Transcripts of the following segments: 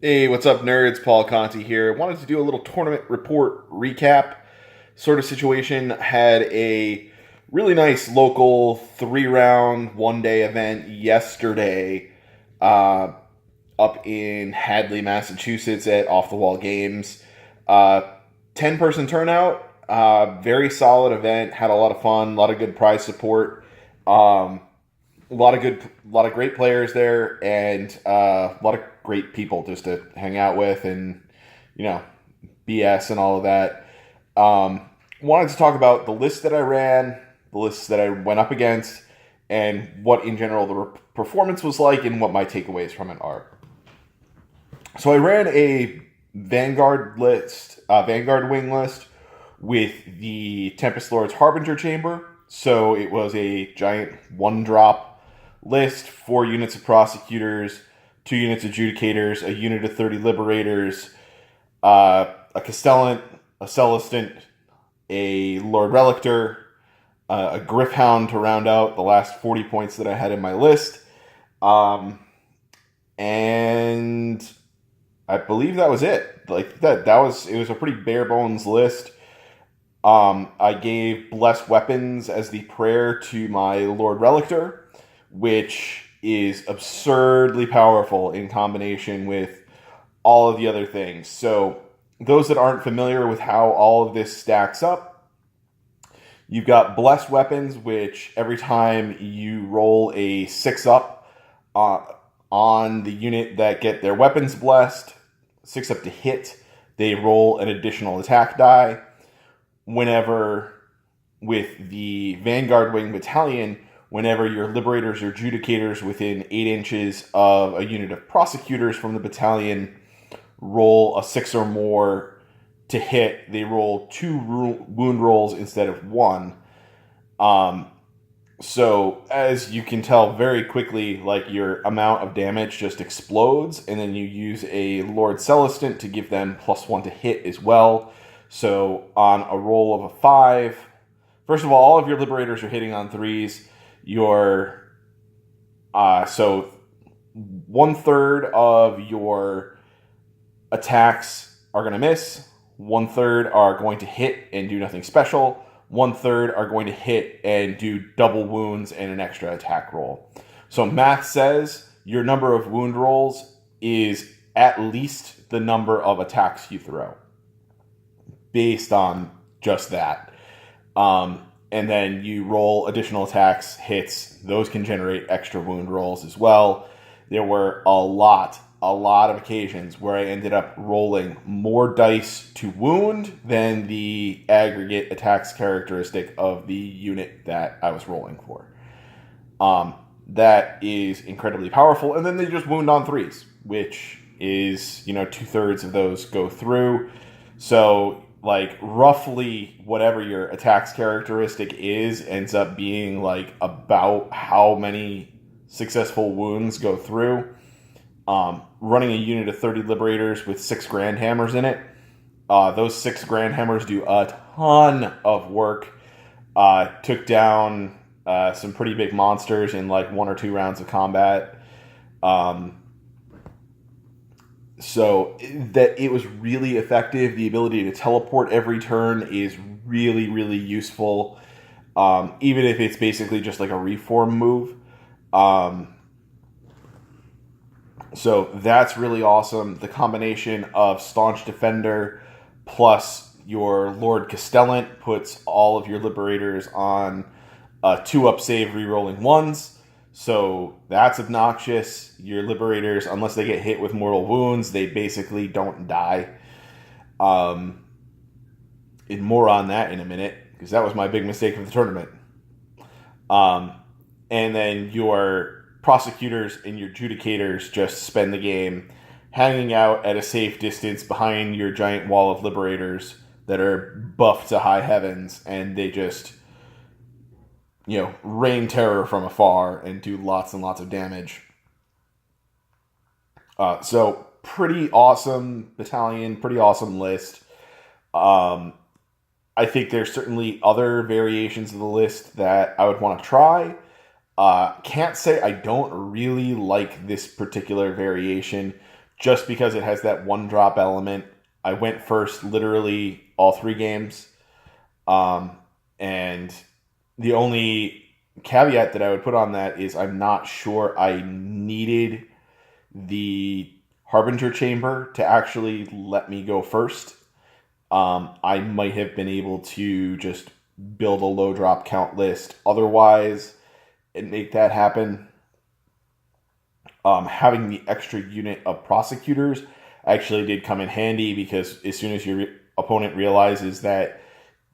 Hey, what's up, nerds? Paul Conti here. Wanted to do a little tournament report recap sort of situation. Had a really nice local 3 round, 1 day event yesterday uh, up in Hadley, Massachusetts at Off the Wall Games. Uh, 10-person turnout, very solid event. Had a lot of fun, a lot of good prize support. Um, a lot of great players there, and a lot of great people just to hang out with, and you know, BS and all of that. Wanted to talk about the list that I ran, the lists that I went up against, and what in general the performance was like, and what my takeaways from it are. So I ran a Vanguard wing list with the Tempest Lord's Harbinger Chamber. So it was a giant 1 drop list, 4 units of prosecutors, 2 units of adjudicators, a unit of 30 liberators, a Castellant, a Celestant, a Lord Relictor, a Griffhound to round out the last 40 points that I had in my list. And I believe that was it. It was a pretty bare bones list. I gave Blessed Weapons as the prayer to my Lord Relictor, which is absurdly powerful in combination with all of the other things. So, those that aren't familiar with how all of this stacks up, you've got Blessed Weapons, which every time you roll a 6-up on the unit that get their weapons blessed, 6-up to hit, they roll an additional attack die. Whenever, with the Vanguard Wing Battalion, whenever your Liberators or Adjudicators within 8 inches of a unit of Prosecutors from the battalion roll a 6 or more to hit, they roll 2 wound rolls instead of 1. So, as you can tell very quickly, like, your amount of damage just explodes, and then you use a Lord Celestant to give them +1 to hit as well. So, on a roll of a 5, first of all of your Liberators are hitting on 3s. So 1/3 of your attacks are going to miss, 1/3 are going to hit and do nothing special, 1/3 are going to hit and do double wounds and an extra attack roll. So math says your number of wound rolls is at least the number of attacks you throw, based on just that. And then you roll additional attacks, hits. Those can generate extra wound rolls as well. There were a lot of occasions where I ended up rolling more dice to wound than the aggregate attacks characteristic of the unit that I was rolling for. That is incredibly powerful. And then they just wound on 3s, which is, 2/3 of those go through. So, like, roughly whatever your attacks characteristic is ends up being like about how many successful wounds go through. Running a unit of 30 Liberators with 6 Grand Hammers in it, those 6 Grand Hammers do a ton of work. Took down some pretty big monsters in like 1 or 2 rounds of combat. So that it was really effective. The ability to teleport every turn is really, really useful. Even if it's basically just like a reform move. So that's really awesome. The combination of Staunch Defender plus your Lord Castellant puts all of your Liberators on 2-up save rerolling 1s. So that's obnoxious. Your Liberators, unless they get hit with mortal wounds, they basically don't die. And more on that in a minute, because that was my big mistake of the tournament. And then your Prosecutors and your Adjudicators just spend the game hanging out at a safe distance behind your giant wall of Liberators that are buffed to high heavens, and they just, rain terror from afar and do lots and lots of damage. So pretty awesome battalion, pretty awesome list. I think there's certainly other variations of the list that I would want to try. Can't say I don't really like this particular variation just because it has that one drop element. I went first literally all 3 games. Um, and the only caveat that I would put on that is I'm not sure I needed the Harbinger Chamber to actually let me go first. I might have been able to just build a low drop count list otherwise and make that happen. Having the extra unit of prosecutors actually did come in handy because as soon as your opponent realizes that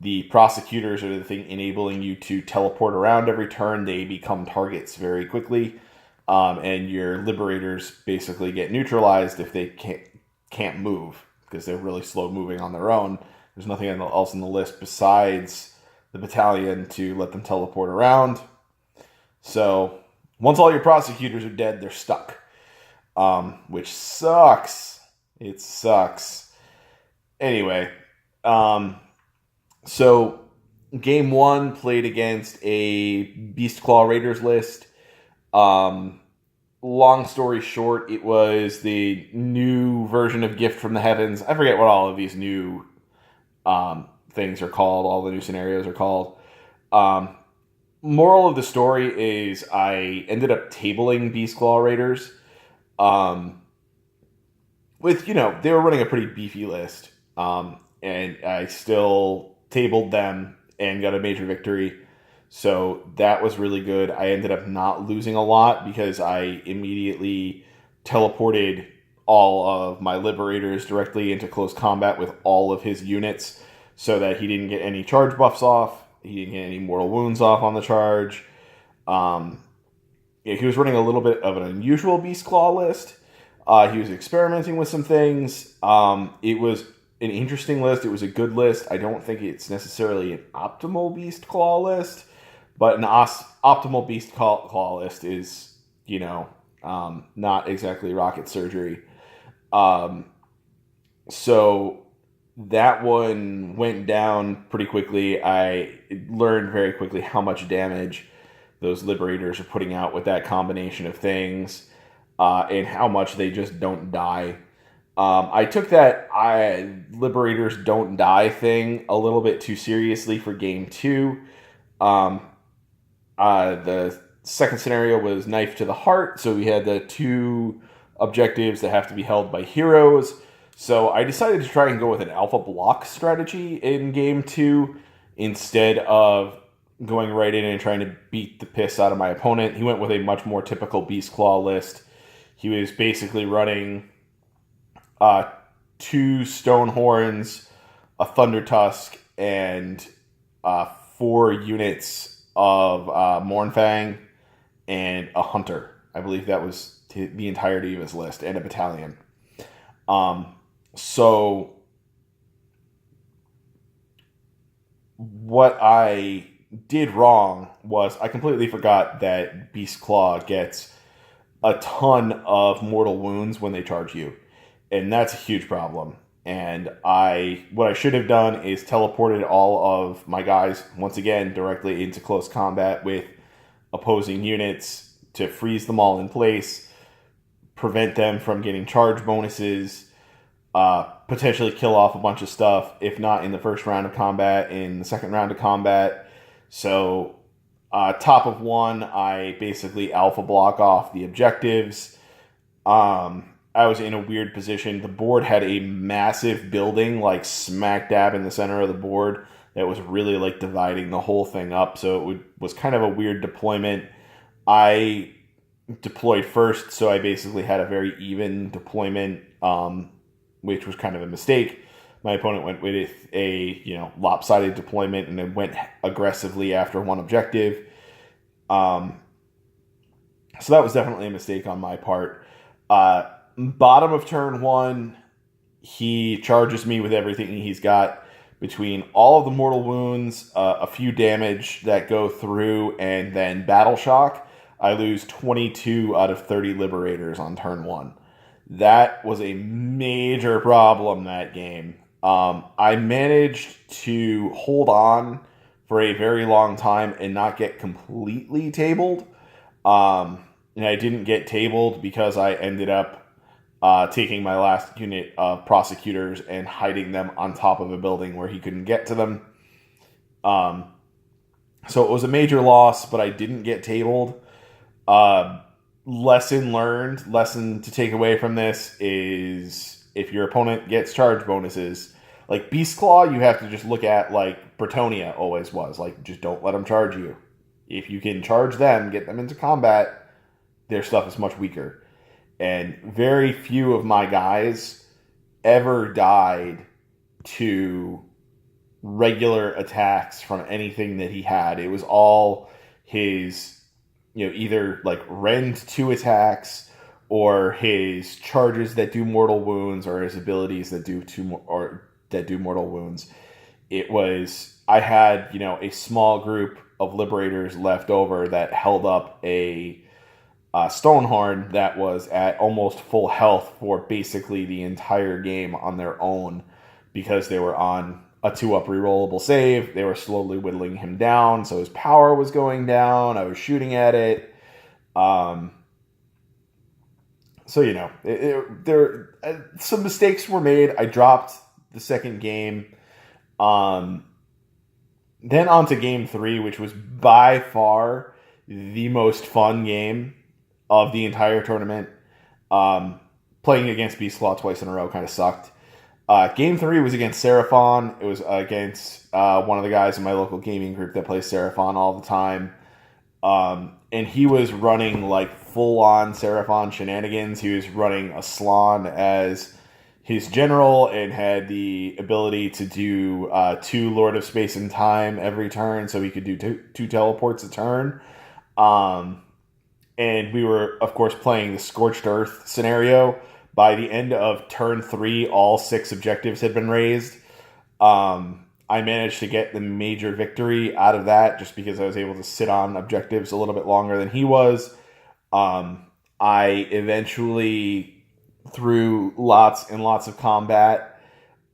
the prosecutors are the thing enabling you to teleport around every turn, they become targets very quickly. And your liberators basically get neutralized if they can't move because they're really slow moving on their own. There's nothing else in the list besides the battalion to let them teleport around. So once all your prosecutors are dead, they're stuck, which sucks. It sucks. Anyway, so game 1 played against a Beastclaw Raiders list. Long story short, it was the new version of Gift from the Heavens. I forget what all of these new things are called. All the new scenarios are called. Moral of the story is I ended up tabling Beastclaw Raiders. With, they were running a pretty beefy list. And I still tabled them and got a major victory. So that was really good. I ended up not losing a lot because I immediately teleported all of my liberators directly into close combat with all of his units so that he didn't get any charge buffs off. He didn't get any mortal wounds off on the charge. He was running a little bit of an unusual Beastclaw list. He was experimenting with some things. It was an interesting list. It was a good list. I don't think it's necessarily an optimal Beastclaw list, but an optimal Beastclaw list is, not exactly rocket surgery. So that one went down pretty quickly. I learned very quickly how much damage those liberators are putting out with that combination of things, and how much they just don't die. I took that liberators don't die thing a little bit too seriously for game 2. The second scenario was Knife to the Heart, so we had the 2 objectives that have to be held by heroes. So I decided to try and go with an alpha block strategy in game 2 instead of going right in and trying to beat the piss out of my opponent. He went with a much more typical Beastclaw list. He was basically running 2 Stone Horns, a Thunder Tusk, and 4 units of Mournfang, and a Hunter. I believe that was the entirety of his list, and a battalion. So what I did wrong was I completely forgot that Beastclaw gets a ton of mortal wounds when they charge you. And that's a huge problem. And what I should have done is teleported all of my guys, once again, directly into close combat with opposing units to freeze them all in place, prevent them from getting charge bonuses, potentially kill off a bunch of stuff, if not in the first round of combat, in the second round of combat. So, top of 1, I basically alpha block off the objectives. I was in a weird position. The board had a massive building, like smack dab in the center of the board, that was really like dividing the whole thing up. So it was kind of a weird deployment. I deployed first, so I basically had a very even deployment, which was kind of a mistake. My opponent went with a lopsided deployment and then went aggressively after one objective. So that was definitely a mistake on my part. Bottom of turn 1, he charges me with everything he's got between all of the mortal wounds, a few damage that go through, and then battle shock. I lose 22 out of 30 liberators on turn 1. That was a major problem that game. I managed to hold on for a very long time and not get completely tabled. And I didn't get tabled because I ended up taking my last unit of prosecutors and hiding them on top of a building where he couldn't get to them. So it was a major loss, but I didn't get tabled. Lesson learned, lesson to take away from this is if your opponent gets charge bonuses, like Beast Claw, you have to just look at like Bretonia always was. Like, just don't let them charge you. If you can charge them, get them into combat, their stuff is much weaker. And very few of my guys ever died to regular attacks from anything that he had. It was all his, either like rend 2 attacks or his charges that do mortal wounds or his abilities that do mortal wounds. I had, a small group of liberators left over that held up a Stonehorn that was at almost full health for basically the entire game on their own because they were on a 2-up rerollable save. They were slowly whittling him down, so his power was going down. I was shooting at it. Some mistakes were made. I dropped the second game. Then on to game 3, which was by far the most fun game of the entire tournament. Playing against Beast Claw twice in a row kind of sucked. Game 3 was against Seraphon. It was against one of the guys in my local gaming group that plays Seraphon all the time. And he was running like full-on Seraphon shenanigans. He was running a Slann as his general and had the ability to do 2 Lord of Space and Time every turn, so he could do 2 teleports a turn. And we were, of course, playing the Scorched Earth scenario. By the end of turn 3, all 6 objectives had been raised. I managed to get the major victory out of that just because I was able to sit on objectives a little bit longer than he was. I eventually, through lots and lots of combat,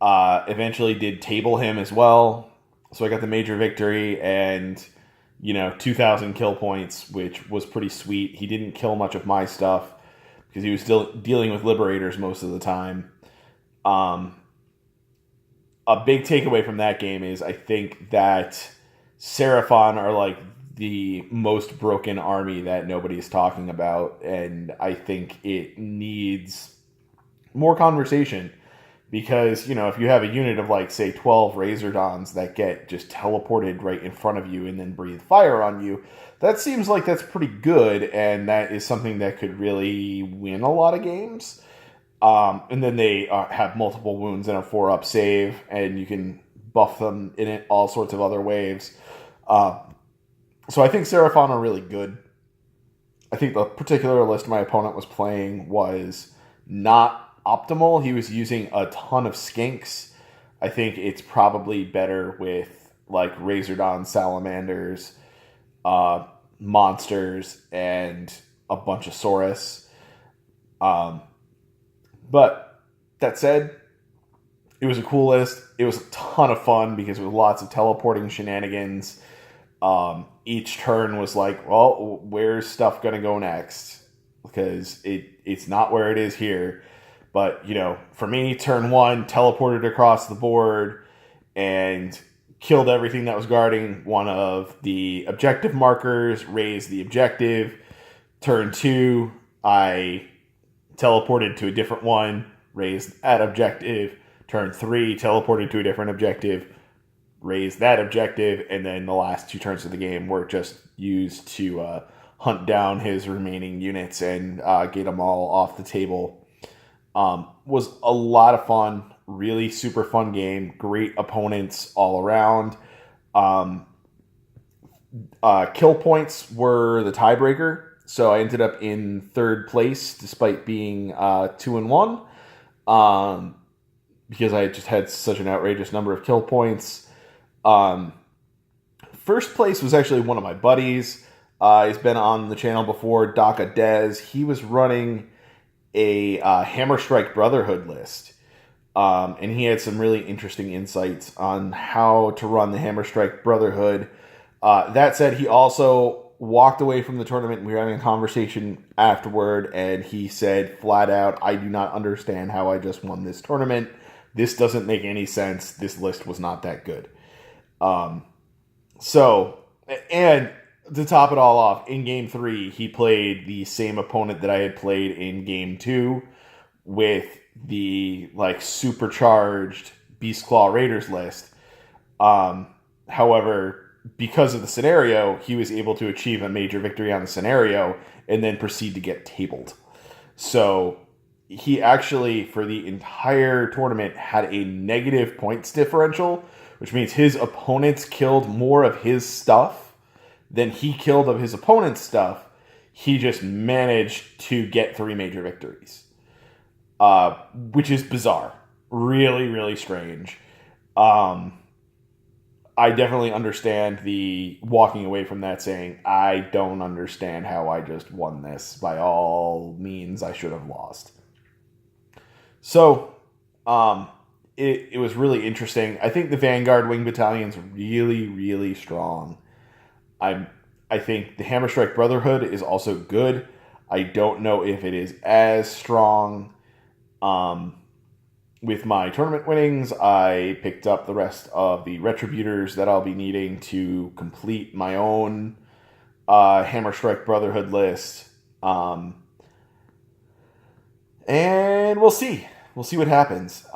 eventually did table him as well. So I got the major victory and, 2,000 kill points, which was pretty sweet. He didn't kill much of my stuff because he was still dealing with liberators most of the time. A big takeaway from that game is I think that Seraphon are like the most broken army that nobody's talking about, and I think it needs more conversation because, if you have a unit of like, say, 12 Razordons that get just teleported right in front of you and then breathe fire on you, that seems like that's pretty good, and that is something that could really win a lot of games. And then they have multiple wounds and a 4-up save, and you can buff them in it all sorts of other waves. So I think Seraphon are really good. I think the particular list my opponent was playing was not optimal. He was using a ton of skinks. I think it's probably better with like Razordon salamanders, monsters, and a bunch of Saurus. But that said, it was a cool list. It was a ton of fun because it was lots of teleporting shenanigans. Each turn was like, well, where's stuff going to go next? Because it's not where it is here. But, for me, turn 1, teleported across the board and killed everything that was guarding one of the objective markers, raised the objective. Turn 2, I teleported to a different one, raised that objective. Turn 3, teleported to a different objective, raised that objective, and then the last 2 turns of the game were just used to hunt down his remaining units and get them all off the table. Was a lot of fun, really super fun game, great opponents all around. Kill points were the tiebreaker. So I ended up in 3rd place despite being 2-1, because I just had such an outrageous number of kill points. First place was actually one of my buddies. He's been on the channel before, Daka Dez. He was running a Hammer Strike Brotherhood list, and he had some really interesting insights on how to run the Hammer Strike Brotherhood. That said, he also walked away from the tournament, and we were having a conversation afterward, and he said flat out, I do not understand how I just won this tournament. This doesn't make any sense. This list was not that good. So, and to top it all off, in game 3, he played the same opponent that I had played in game 2 with the like supercharged Beast Claw Raiders list. However, because of the scenario, he was able to achieve a major victory on the scenario and then proceed to get tabled. So he actually, for the entire tournament, had a negative points differential, which means his opponents killed more of his stuff than he killed of his opponent's stuff. He just managed to get 3 major victories, which is bizarre. Really, really strange. I definitely understand the walking away from that saying, I don't understand how I just won this. By all means, I should have lost. So, it was really interesting. I think the Vanguard Wing Battalion's really, really strong. I think the Hammerstrike Brotherhood is also good. I don't know if it is as strong. With my tournament winnings, I picked up the rest of the Retributors that I'll be needing to complete my own Hammerstrike Brotherhood list. And we'll see. We'll see what happens.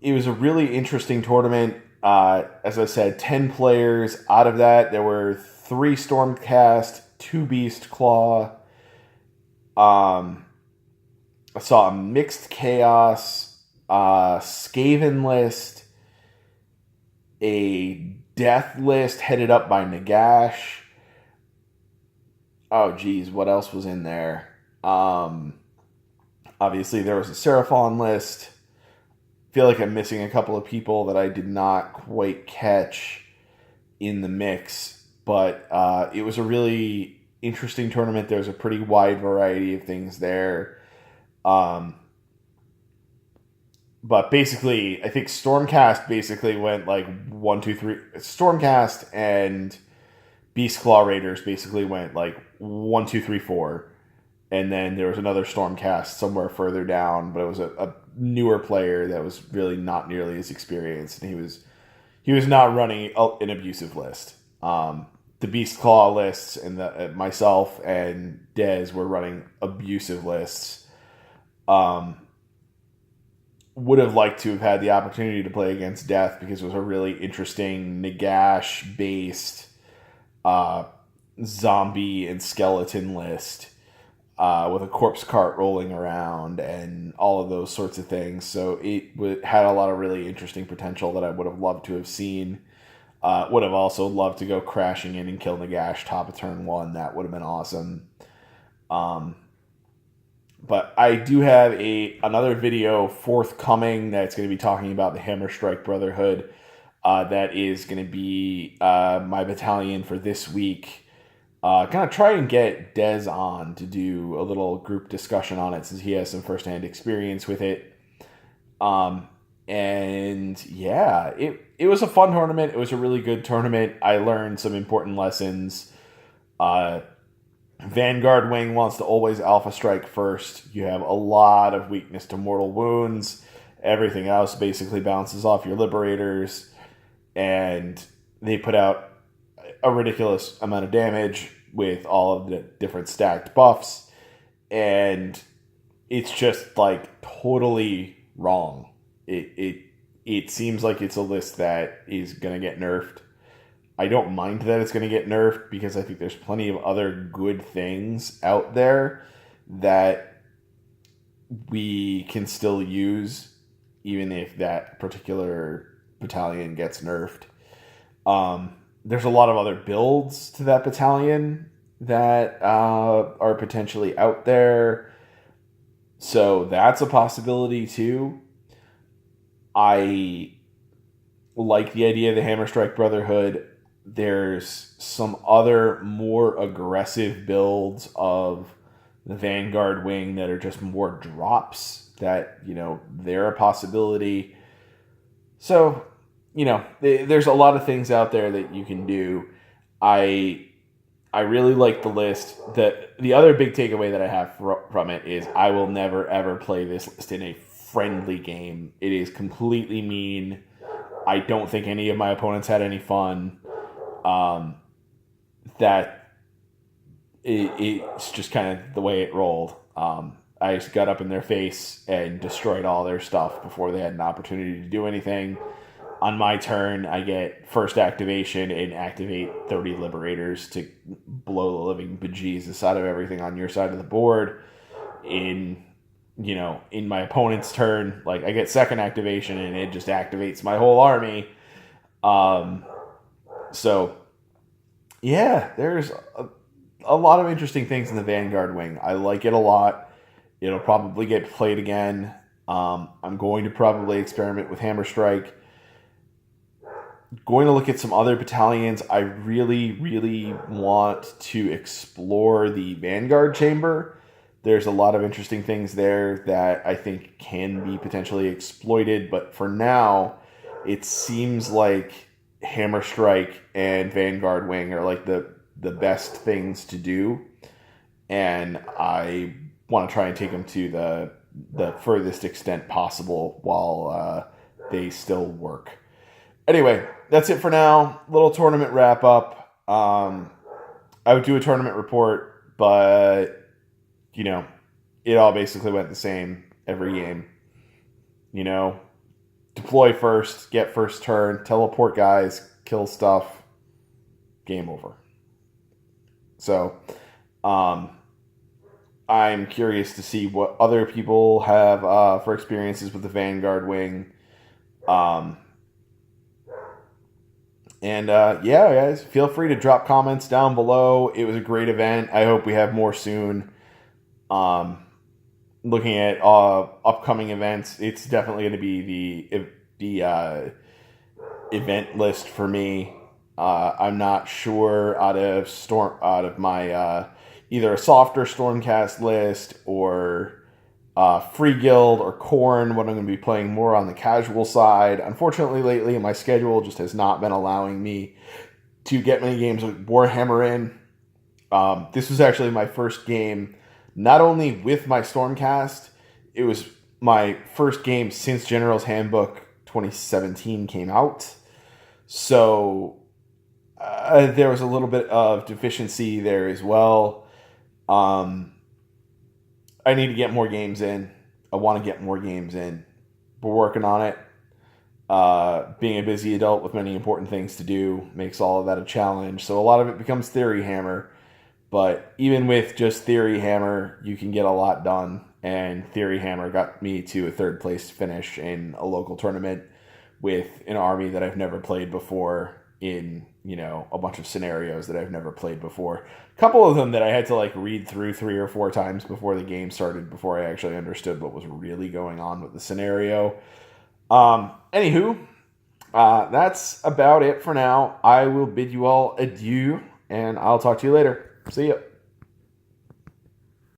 It was a really interesting tournament. As I said, 10 players. Out of that, there were 3 Stormcast, 2 Beast Claw. I saw a mixed Chaos, Skaven list, a Death list headed up by Nagash. Oh, geez, what else was in there? Obviously, there was a Seraphon list. I feel like I'm missing a couple of people that I did not quite catch in the mix, but it was a really interesting tournament. There was a pretty wide variety of things there. But basically, I think Stormcast basically went like 1, 2, 3. Stormcast and Beast Claw Raiders basically went like 1, 2, 3, 4. And then there was another Stormcast somewhere further down, but it was a newer player that was really not nearly as experienced, and he was not running an abusive list. The Beast Claw lists and myself and Dez were running abusive lists. Would have liked to have had the opportunity to play against Death because it was a really interesting Nagash-based zombie and skeleton list with a corpse cart rolling around and all of those sorts of things. So it had a lot of really interesting potential that I would have loved to have seen. Would have also loved to go crashing in and kill Nagash top of turn 1. That would have been awesome. But I do have another video forthcoming that's going to be talking about the Hammerstrike Brotherhood. That is going to be my battalion for this week. Kind of try and get Dez on to do a little group discussion on it since he has some firsthand experience with it. And yeah, it was a fun tournament. It was a really good tournament. I learned some important lessons. Vanguard Wing wants to always Alpha Strike first. You have a lot of weakness to mortal wounds. Everything else basically bounces off your Liberators. And they put out a ridiculous amount of damage with all of the different stacked buffs. And it's just like totally wrong. It seems like it's a list that is going to get nerfed. I don't mind that it's going to get nerfed because I think there's plenty of other good things out there that we can still use even if that particular battalion gets nerfed. There's a lot of other builds to that battalion that are potentially out there. So that's a possibility too. I like the idea of the Hammerstrike Brotherhood. There's some other more aggressive builds of the Vanguard Wing that are just more drops that, they're a possibility. So, there's a lot of things out there that you can do. I I really like the list. The other big takeaway that I have from it is I will never ever play this list in a friendly game. It is completely mean. I don't think any of my opponents had any fun. That it's just kind of the way it rolled. I just got up in their face and destroyed all their stuff before they had an opportunity to do anything. On my turn, I get first activation and activate 30 Liberators to blow the living bejesus out of everything on your side of the board. In my opponent's turn, like I get second activation and it just activates my whole army. So yeah, there's a lot of interesting things in the Vanguard wing. I like it a lot. It'll probably get played again. I'm going to probably experiment with Hammer Strike. Going to look at some other battalions. I really, really want to explore the Vanguard chamber. There's a lot of interesting things there that I think can be potentially exploited, but for now, it seems like Hammer Strike and Vanguard Wing are like the best things to do, and I want to try and take them to the furthest extent possible while they still work. Anyway, that's it for now. Little tournament wrap up. I would do a tournament report, but it all basically went the same every game. Deploy first, get first turn, teleport guys, kill stuff, game over. So, I'm curious to see what other people have for experiences with the Vanguard wing. Yeah, guys, feel free to drop comments down below. It was a great event. I hope we have more soon. Looking at upcoming events, it's definitely going to be the event list for me. I'm not sure out of my either a softer Stormcast list or Free Guild or Corn, what I'm going to be playing more on the casual side. Unfortunately, lately, my schedule just has not been allowing me to get many games with Warhammer in. This was actually my first game, not only with my Stormcast, it was my first game since General's Handbook 2017 came out. So there was a little bit of deficiency there as well. I need to get more games in. I want to get more games in. We're working on it. Being a busy adult with many important things to do makes all of that a challenge. So a lot of it becomes Theory Hammer. But even with just Theory Hammer, you can get a lot done. And Theory Hammer got me to a third place finish in a local tournament with an army that I've never played before in, a bunch of scenarios that I've never played before. A couple of them that I had to read through 3 or 4 times before the game started, before I actually understood what was really going on with the scenario. Anywho, that's about it for now. I will bid you all adieu, and I'll talk to you later. See ya.